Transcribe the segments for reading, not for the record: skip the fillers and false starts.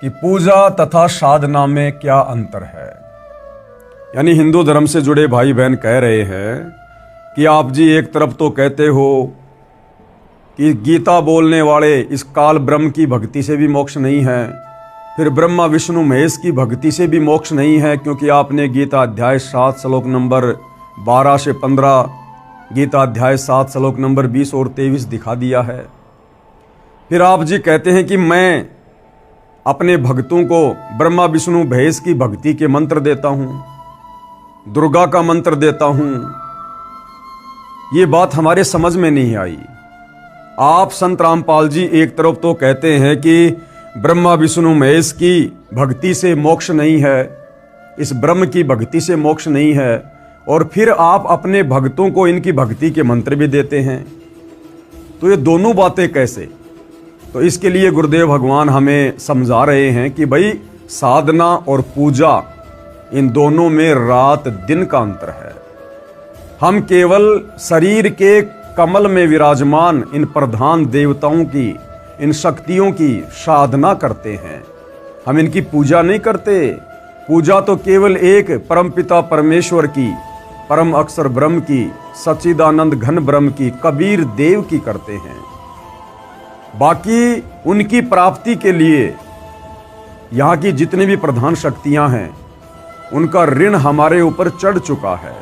कि पूजा तथा साधना में क्या अंतर है। यानी हिंदू धर्म से जुड़े भाई बहन कह रहे हैं कि आप जी एक तरफ तो कहते हो कि गीता बोलने वाले इस काल ब्रह्म की भक्ति से भी मोक्ष नहीं है, फिर ब्रह्मा विष्णु महेश की भक्ति से भी मोक्ष नहीं है, क्योंकि आपने गीता अध्याय 7 श्लोक नंबर 12 से 15, गीता अध्याय 7 श्लोक नंबर 20 और 23 दिखा दिया है। फिर आप जी कहते हैं कि मैं अपने भक्तों को ब्रह्मा विष्णु महेश की भक्ति के मंत्र देता हूँ, दुर्गा का मंत्र देता हूँ। ये बात हमारे समझ में नहीं आई। आप संत रामपाल जी एक तरफ तो कहते हैं कि ब्रह्मा विष्णु महेश की भक्ति से मोक्ष नहीं है, इस ब्रह्म की भक्ति से मोक्ष नहीं है, और फिर आप अपने भक्तों को इनकी भक्ति के मंत्र भी देते हैं। तो ये दोनों बातें कैसे? तो इसके लिए गुरुदेव भगवान हमें समझा रहे हैं कि भाई साधना और पूजा, इन दोनों में रात दिन का अंतर है। हम केवल शरीर के कमल में विराजमान इन प्रधान देवताओं की, इन शक्तियों की साधना करते हैं, हम इनकी पूजा नहीं करते। पूजा तो केवल एक परमपिता परमेश्वर की, परम अक्षर ब्रह्म की, सच्चिदानंद घन ब्रह्म की, कबीर देव की करते हैं। बाकी उनकी प्राप्ति के लिए यहाँ की जितनी भी प्रधान शक्तियाँ हैं, उनका ऋण हमारे ऊपर चढ़ चुका है।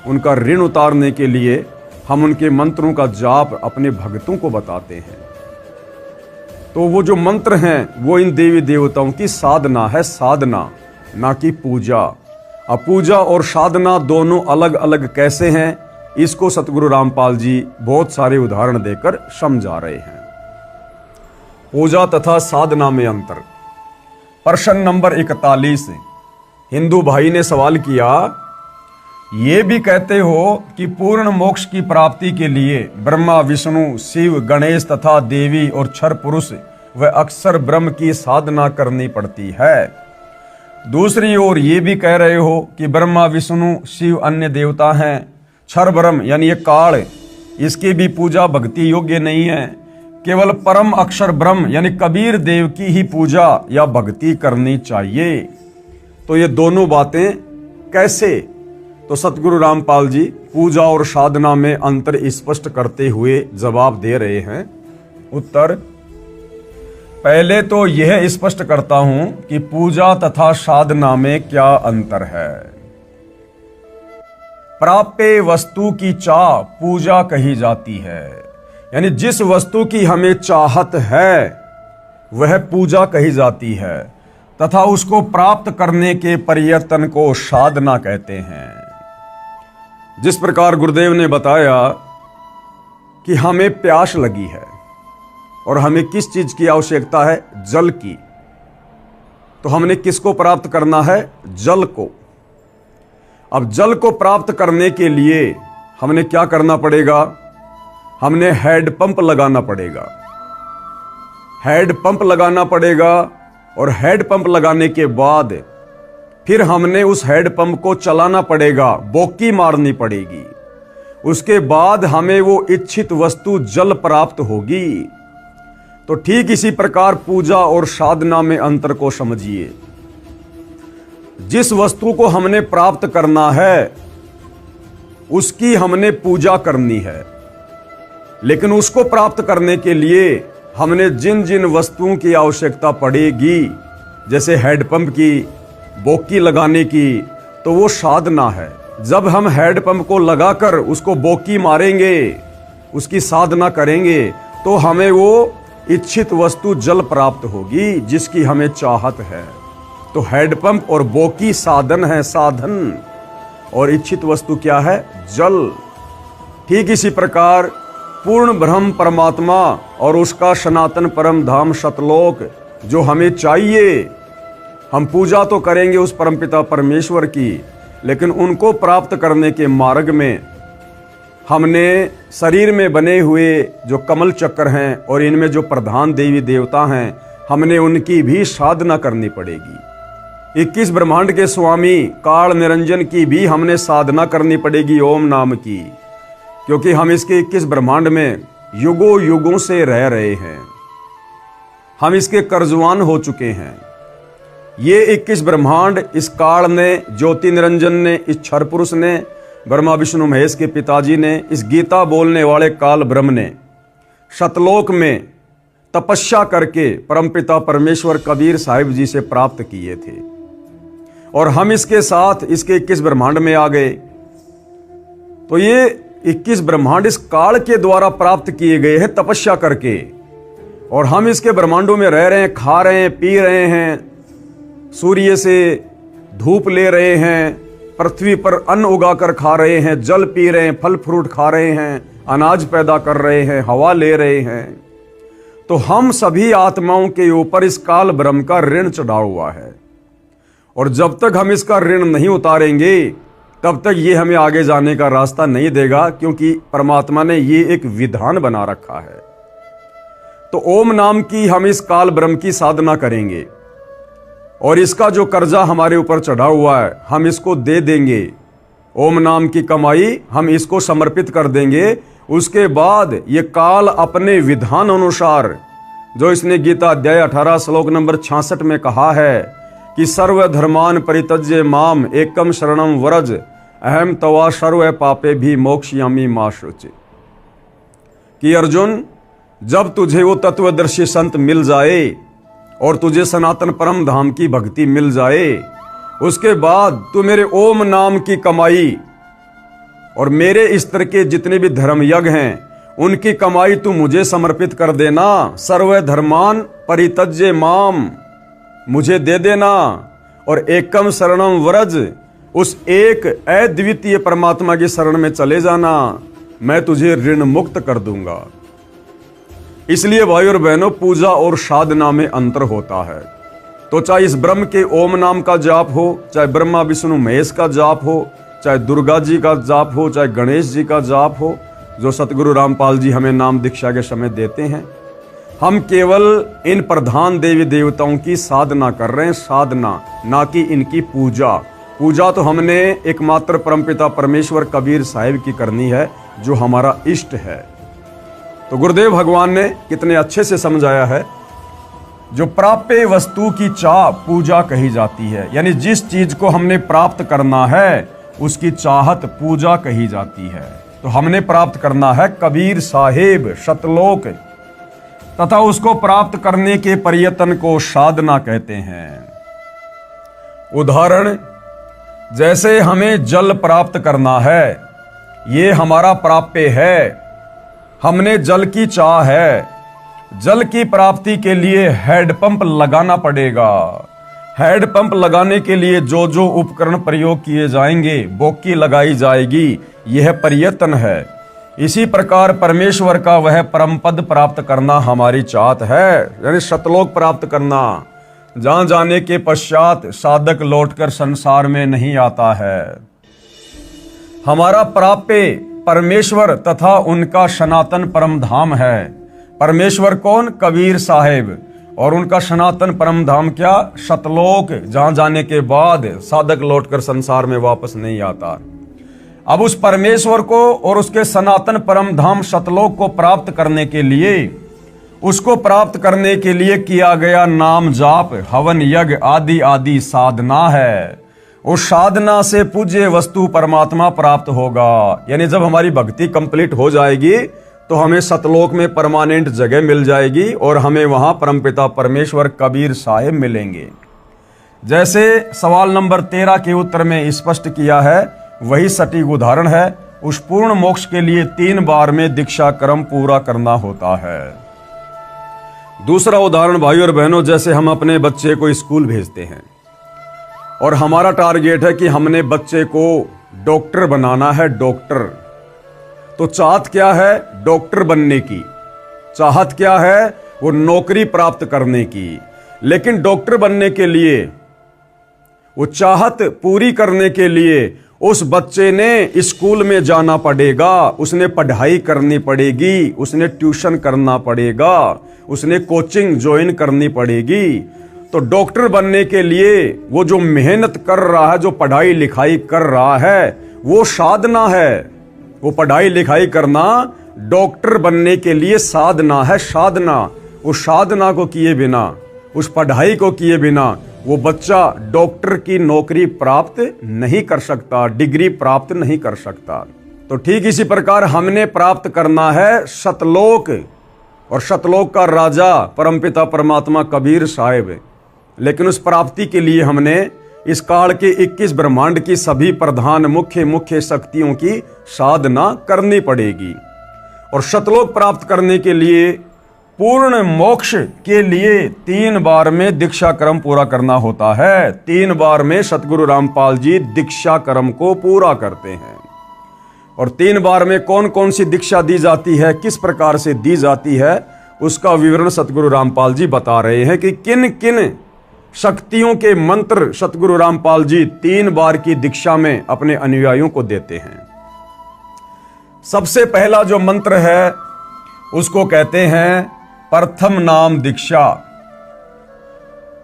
उनका ऋण उतारने के लिए हम उनके मंत्रों का जाप अपने भक्तों को बताते हैं। तो वो जो मंत्र हैं वो इन देवी देवताओं की साधना है, साधना, ना कि पूजा। अब पूजा और साधना दोनों अलग अलग कैसे हैं, इसको सतगुरु रामपाल जी बहुत सारे उदाहरण देकर समझा रहे हैं। पूजा तथा साधना में अंतर। प्रश्न नंबर 41, हिंदू भाई ने सवाल किया, ये भी कहते हो कि पूर्ण मोक्ष की प्राप्ति के लिए ब्रह्मा विष्णु शिव गणेश तथा देवी और क्षर पुरुष व अक्षर ब्रह्म की साधना करनी पड़ती है। दूसरी ओर ये भी कह रहे हो कि ब्रह्मा विष्णु शिव अन्य देवता हैं, क्षर ब्रह्म यानी ये काल, इसकी भी पूजा भक्ति योग्य नहीं है, केवल परम अक्षर ब्रह्म यानी कबीर देव की ही पूजा या भक्ति करनी चाहिए। तो ये दोनों बातें कैसे? तो सतगुरु रामपाल जी पूजा और साधना में अंतर स्पष्ट करते हुए जवाब दे रहे हैं। उत्तर, पहले तो यह स्पष्ट करता हूं कि पूजा तथा साधना में क्या अंतर है। प्राप्य वस्तु की चाह पूजा कही जाती है, यानी जिस वस्तु की हमें चाहत है वह पूजा कही जाती है, तथा उसको प्राप्त करने के प्रयत्न को साधना कहते हैं। जिस प्रकार गुरुदेव ने बताया कि हमें प्यास लगी है और हमें किस चीज की आवश्यकता है, जल की, तो हमने किसको प्राप्त करना है, जल को। अब जल को प्राप्त करने के लिए हमने क्या करना पड़ेगा, हमने हेड पंप लगाना पड़ेगा। हेड पंप लगाना पड़ेगा और हेड पंप लगाने के बाद फिर हमने उस हेड पंप को चलाना पड़ेगा, बोकी मारनी पड़ेगी। उसके बाद हमें वो इच्छित वस्तु जल प्राप्त होगी। तो ठीक इसी प्रकार पूजा और साधना में अंतर को समझिए। जिस वस्तु को हमने प्राप्त करना है उसकी हमने पूजा करनी है, लेकिन उसको प्राप्त करने के लिए हमने जिन जिन वस्तुओं की आवश्यकता पड़ेगी, जैसे हेड पंप की, बोकी लगाने की, तो वो साधना है। जब हम हेड पंप को लगाकर उसको बोकी मारेंगे, उसकी साधना करेंगे, तो हमें वो इच्छित वस्तु जल प्राप्त होगी जिसकी हमें चाहत है। तो हेड पंप और बोकी साधन है, साधन, और इच्छित वस्तु क्या है, जल। ठीक इसी प्रकार पूर्ण ब्रह्म परमात्मा और उसका सनातन परम धाम सतलोक जो हमें चाहिए, हम पूजा तो करेंगे उस परमपिता परमेश्वर की, लेकिन उनको प्राप्त करने के मार्ग में हमने शरीर में बने हुए जो कमल चक्र हैं और इनमें जो प्रधान देवी देवता हैं, हमने उनकी भी साधना करनी पड़ेगी। 21 ब्रह्मांड के स्वामी काल निरंजन की भी हमने साधना करनी पड़ेगी, ओम नाम की, क्योंकि हम इसके 21 ब्रह्मांड में युगों युगों से रह रहे हैं। हम इसके कर्जवान हो चुके हैं। ये 21 ब्रह्मांड इस काल ने, ज्योति निरंजन ने, इस क्षर पुरुष ने, ब्रह्मा विष्णु महेश के पिताजी ने, इस गीता बोलने वाले काल ब्रह्म ने शतलोक में तपस्या करके परमपिता परमेश्वर कबीर साहिब जी से प्राप्त किए थे। और हम इसके साथ इसके 21 ब्रह्मांड में आ गए। तो ये 21 ब्रह्मांड इस काल के द्वारा प्राप्त किए गए हैं तपस्या करके, और हम इसके ब्रह्मांडों में रह रहे हैं, खा रहे हैं, पी रहे हैं, सूर्य से धूप ले रहे हैं, पृथ्वी पर अन्न उगाकर खा रहे हैं, जल पी रहे हैं, फल फ्रूट खा रहे हैं, अनाज पैदा कर रहे हैं, हवा ले रहे हैं। तो हम सभी आत्माओं के ऊपर इस काल ब्रह्म का ऋण चढ़ा हुआ है, और जब तक हम इसका ऋण नहीं उतारेंगे तब तक ये हमें आगे जाने का रास्ता नहीं देगा, क्योंकि परमात्मा ने ये एक विधान बना रखा है। तो ओम नाम की हम इस काल ब्रह्म की साधना करेंगे, और इसका जो कर्जा हमारे ऊपर चढ़ा हुआ है हम इसको दे देंगे। ओम नाम की कमाई हम इसको समर्पित कर देंगे। उसके बाद ये काल अपने विधान अनुसार, जो इसने गीता अध्याय 18 श्लोक नंबर 66 में कहा है कि सर्वधर्मान परित्यज्य माम एकम शरणम व्रज अहम तवा सर्व पापे भी मोक्षयामि मा शुचि, कि अर्जुन जब तुझे वो तत्वदर्शी संत मिल जाए और तुझे सनातन परम धाम की भक्ति मिल जाए, उसके बाद तू मेरे ओम नाम की कमाई और मेरे स्तर के जितने भी धर्म यज्ञ हैं उनकी कमाई तू मुझे समर्पित कर देना। सर्व धर्मान परित्यज्य माम, मुझे दे देना, और एकम शरणम व्रज, उस एक अद्वितीय परमात्मा की शरण में चले जाना, मैं तुझे ऋण मुक्त कर दूंगा। इसलिए भाई और बहनों, पूजा और साधना में अंतर होता है। तो चाहे इस ब्रह्म के ओम नाम का जाप हो, चाहे ब्रह्मा विष्णु महेश का जाप हो, चाहे दुर्गा जी का जाप हो, चाहे गणेश जी का जाप हो, जो सतगुरु रामपाल जी हमें नाम दीक्षा के समय देते हैं, हम केवल इन प्रधान देवी देवताओं की साधना कर रहे हैं, साधना, ना कि इनकी पूजा। पूजा तो हमने एकमात्र परमपिता परमेश्वर कबीर साहिब की करनी है, जो हमारा इष्ट है। तो गुरुदेव भगवान ने कितने अच्छे से समझाया है, जो प्राप्य वस्तु की चाह पूजा कही जाती है, यानी जिस चीज को हमने प्राप्त करना है उसकी चाहत पूजा कही जाती है। तो हमने प्राप्त करना है कबीर साहिब शतलोक, तथा उसको प्राप्त करने के प्रयत्न को साधना कहते हैं। उदाहरण, जैसे हमें जल प्राप्त करना है, ये हमारा प्राप्य है, हमने जल की चाह है, जल की प्राप्ति के लिए हैंडपंप लगाना पड़ेगा। हैंडपंप लगाने के लिए जो जो उपकरण प्रयोग किए जाएंगे, बोकी लगाई जाएगी, यह प्रयत्न है। इसी प्रकार परमेश्वर का वह परम पद प्राप्त करना हमारी चाहत है, यानी शतलोक प्राप्त करना, जहां जाने के पश्चात साधक लौटकर संसार में नहीं आता है। हमारा प्राप्य परमेश्वर तथा उनका सनातन परम धाम है। परमेश्वर कौन? कबीर साहिब, और उनका सनातन परम धाम क्या? शतलोक, जहां जाने के बाद साधक लौटकर संसार में वापस नहीं आता। अब उस परमेश्वर को और उसके सनातन परम धाम शतलोक को प्राप्त करने के लिए, उसको प्राप्त करने के लिए किया गया नाम जाप, हवन यज्ञ आदि आदि साधना है। उस साधना से पूज्य वस्तु परमात्मा प्राप्त होगा। यानी जब हमारी भक्ति कंप्लीट हो जाएगी तो हमें सतलोक में परमानेंट जगह मिल जाएगी और हमें वहां परमपिता परमेश्वर कबीर साहिब मिलेंगे। जैसे सवाल नंबर 13 के उत्तर में स्पष्ट किया है, वही सटीक उदाहरण है। उस पूर्ण मोक्ष के लिए 3 बार में दीक्षा क्रम पूरा करना होता है। दूसरा उदाहरण भाई और बहनों, जैसे हम अपने बच्चे को स्कूल भेजते हैं और हमारा टारगेट है कि हमने बच्चे को डॉक्टर बनाना है, डॉक्टर। तो चाहत क्या है? डॉक्टर बनने की। चाहत क्या है? वो नौकरी प्राप्त करने की। लेकिन डॉक्टर बनने के लिए, वो चाहत पूरी करने के लिए उस बच्चे ने स्कूल में जाना पड़ेगा, उसने पढ़ाई करनी पड़ेगी, उसने ट्यूशन करना पड़ेगा, उसने कोचिंग ज्वाइन करनी पड़ेगी। तो डॉक्टर बनने के लिए वो जो मेहनत कर रहा है, जो पढ़ाई लिखाई कर रहा है, वो साधना है। वो पढ़ाई लिखाई करना डॉक्टर बनने के लिए साधना है, साधना। उस साधना को किए बिना, उस पढ़ाई को किए बिना वो बच्चा डॉक्टर की नौकरी प्राप्त नहीं कर सकता, डिग्री प्राप्त नहीं कर सकता। तो ठीक इसी प्रकार हमने प्राप्त करना है सतलोक, और सतलोक का राजा परमपिता परमात्मा कबीर साहिब। लेकिन उस प्राप्ति के लिए हमने इस काल के 21 ब्रह्मांड की सभी प्रधान मुख्य शक्तियों की साधना करनी पड़ेगी। और सतलोक प्राप्त करने के लिए, पूर्ण मोक्ष के लिए 3 बार में दीक्षा क्रम पूरा करना होता है। 3 बार में सतगुरु रामपाल जी दीक्षा क्रम को पूरा करते हैं। और 3 बार में कौन कौन सी दीक्षा दी जाती है, किस प्रकार से दी जाती है, उसका विवरण सतगुरु रामपाल जी बता रहे हैं कि किन किन शक्तियों के मंत्र सतगुरु रामपाल जी 3 बार की दीक्षा में अपने अनुयायियों को देते हैं। सबसे पहला जो मंत्र है उसको कहते हैं प्रथम नाम दीक्षा।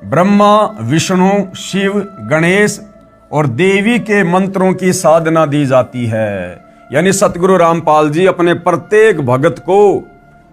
ब्रह्मा, विष्णु, शिव, गणेश और देवी के मंत्रों की साधना दी जाती है। यानी सतगुरु रामपाल जी अपने प्रत्येक भगत को,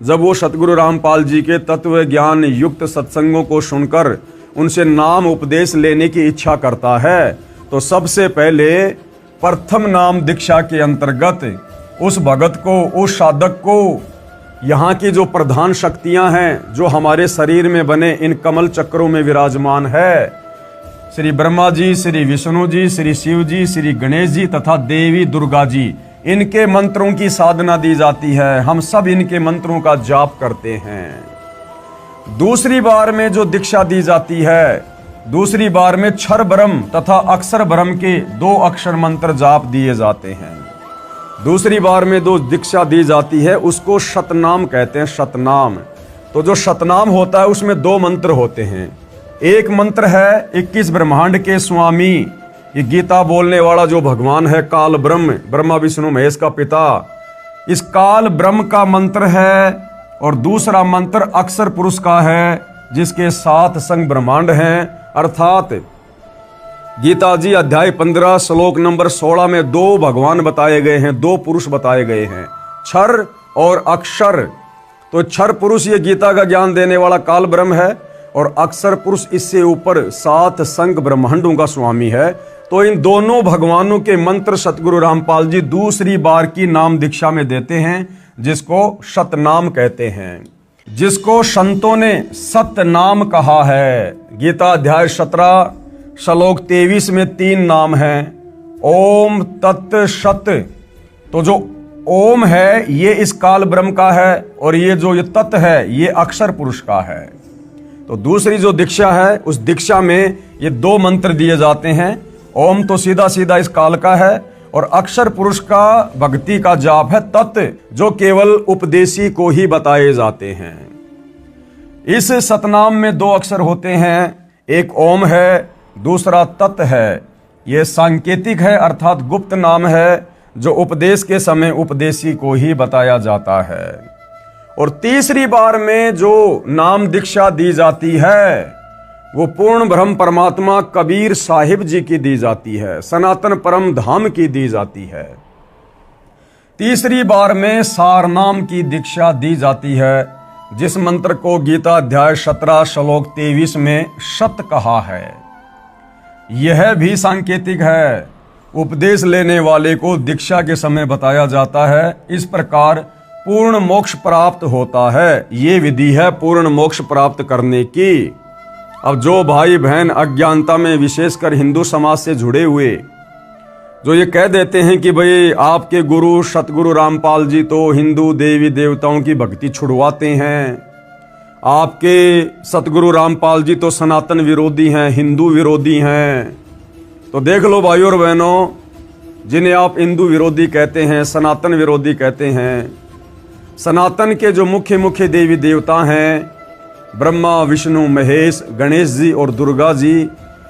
जब वो सतगुरु रामपाल जी के तत्व ज्ञान युक्त सत्संगों को सुनकर उनसे नाम उपदेश लेने की इच्छा करता है, तो सबसे पहले प्रथम नाम दीक्षा के अंतर्गत उस भगत को, उस साधक को, यहाँ की जो प्रधान शक्तियाँ हैं जो हमारे शरीर में बने इन कमल चक्रों में विराजमान है, श्री ब्रह्मा जी, श्री विष्णु जी, श्री शिव जी, श्री गणेश जी तथा देवी दुर्गा जी, इनके मंत्रों की साधना दी जाती है। हम सब इनके मंत्रों का जाप करते हैं। दूसरी बार में जो दीक्षा दी जाती है, दूसरी बार में क्षर ब्रह्म तथा अक्षर ब्रह्म के 2 अक्षर मंत्र जाप दिए जाते हैं। दूसरी बार में जो दीक्षा दी जाती है उसको शतनाम कहते हैं, शतनाम। तो जो शतनाम होता है उसमें 2 मंत्र होते हैं। एक मंत्र है 21 ब्रह्मांड के स्वामी, ये गीता बोलने वाला जो भगवान है काल ब्रह्म, ब्रह्मा विष्णु महेश का पिता, इस काल ब्रह्म का मंत्र है। और दूसरा मंत्र अक्षर पुरुष का है जिसके 7 संग ब्रह्मांड हैं। अर्थात गीता जी अध्याय 15 श्लोक नंबर 16 में 2 भगवान बताए गए हैं, 2 पुरुष बताए गए हैं, क्षर और अक्षर। तो क्षर पुरुष ये गीता का ज्ञान देने वाला काल ब्रह्म है, और अक्षर पुरुष इससे ऊपर 7 संग ब्रह्मांडों का स्वामी है। तो इन दोनों भगवानों के मंत्र सतगुरु रामपाल जी दूसरी बार की नाम दीक्षा में देते हैं, जिसको शतनाम कहते हैं, जिसको संतों ने सतनाम कहा है। गीता अध्याय 17 श्लोक 23 में 3 नाम हैं, ओम तत् सत। तो जो ओम है ये इस काल ब्रह्म का है, और ये जो ये तत् है ये अक्षर पुरुष का है। तो दूसरी जो दीक्षा है उस दीक्षा में ये 2 मंत्र दिए जाते हैं। ओम तो सीधा सीधा इस काल का है, और अक्षर पुरुष का भक्ति का जाप है तत्, जो केवल उपदेशी को ही बताए जाते हैं। इस सतनाम में 2 अक्षर होते हैं, एक ओम है, दूसरा तत् है। ये सांकेतिक है, अर्थात गुप्त नाम है जो उपदेश के समय उपदेशी को ही बताया जाता है। और तीसरी बार में जो नाम दीक्षा दी जाती है वो पूर्ण ब्रह्म परमात्मा कबीर साहिब जी की दी जाती है, सनातन परम धाम की दी जाती है। तीसरी बार में सारनाम की दीक्षा दी जाती है, जिस मंत्र को गीता अध्याय 17 श्लोक 23 में शत कहा है। यह भी सांकेतिक है, उपदेश लेने वाले को दीक्षा के समय बताया जाता है। इस प्रकार पूर्ण मोक्ष प्राप्त होता है। ये विधि है पूर्ण मोक्ष प्राप्त करने की। अब जो भाई बहन अज्ञानता में विशेषकर हिंदू समाज से जुड़े हुए जो ये कह देते हैं कि भाई आपके गुरु सतगुरु रामपाल जी तो हिंदू देवी देवताओं की भक्ति छुड़वाते हैं, आपके सतगुरु रामपाल जी तो सनातन विरोधी हैं, हिंदू विरोधी हैं। तो देख लो भाइयों और बहनों, जिन्हें आप हिंदू विरोधी कहते हैं, सनातन विरोधी कहते हैं, सनातन के जो मुख्य देवी देवता हैं ब्रह्मा विष्णु महेश गणेश जी और दुर्गा जी,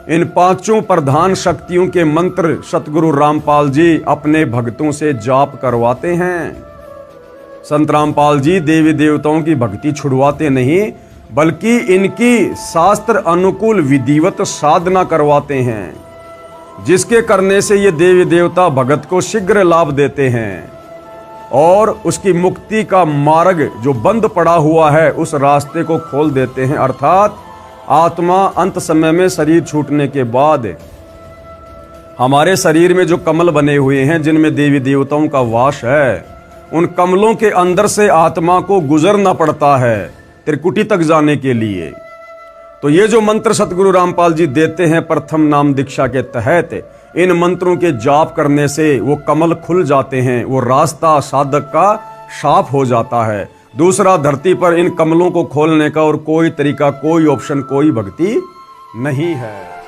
इन 5 प्रधान शक्तियों के मंत्र सतगुरु रामपाल जी अपने भक्तों से जाप करवाते हैं। संत रामपाल जी देवी देवताओं की भक्ति छुड़वाते नहीं, बल्कि इनकी शास्त्र अनुकूल विधिवत साधना करवाते हैं, जिसके करने से ये देवी देवता भगत को शीघ्र लाभ देते हैं। और उसकी मुक्ति का मार्ग जो बंद पड़ा हुआ है उस रास्ते को खोल देते हैं। अर्थात आत्मा अंत समय में शरीर छूटने के बाद हमारे शरीर में जो कमल बने हुए हैं जिनमें देवी देवताओं का वास है, उन कमलों के अंदर से आत्मा को गुजरना पड़ता है त्रिकुटी तक जाने के लिए। तो ये जो मंत्र सतगुरु रामपाल जी देते हैं प्रथम नाम दीक्षा के तहत, इन मंत्रों के जाप करने से वो कमल खुल जाते हैं, वो रास्ता साधक का साफ हो जाता है। दूसरा, धरती पर इन कमलों को खोलने का और कोई तरीका, कोई ऑप्शन, कोई भक्ति नहीं है।